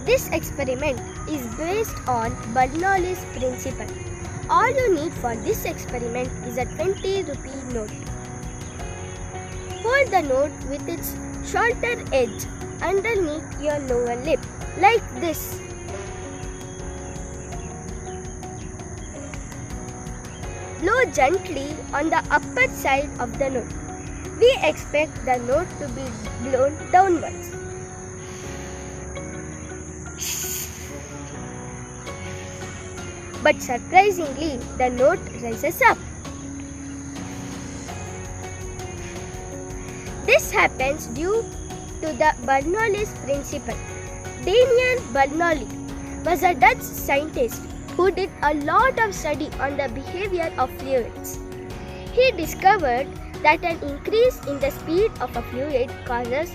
This experiment is based on Bernoulli's principle. All you need for this experiment is a 20-rupee note. Hold the note with its shorter edge underneath your lower lip, like this. Blow gently on the upper side of the note. We expect the note to be blown downwards. But surprisingly, the note rises up. This happens due to the Bernoulli's principle. Daniel Bernoulli was a Dutch scientist who did a lot of study on the behavior of fluids. He discovered that an increase in the speed of a fluid causes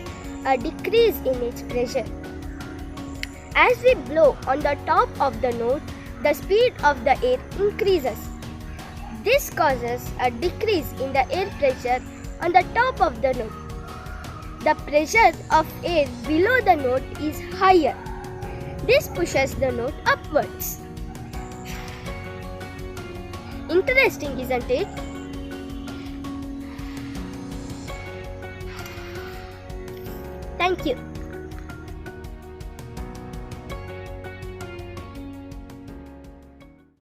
a decrease in its pressure. As we blow on the top of the note, the speed of the air increases. This causes a decrease in the air pressure on the top of the note. The pressure of air below the note is higher. This pushes the note upwards. Interesting, isn't it? Thank you.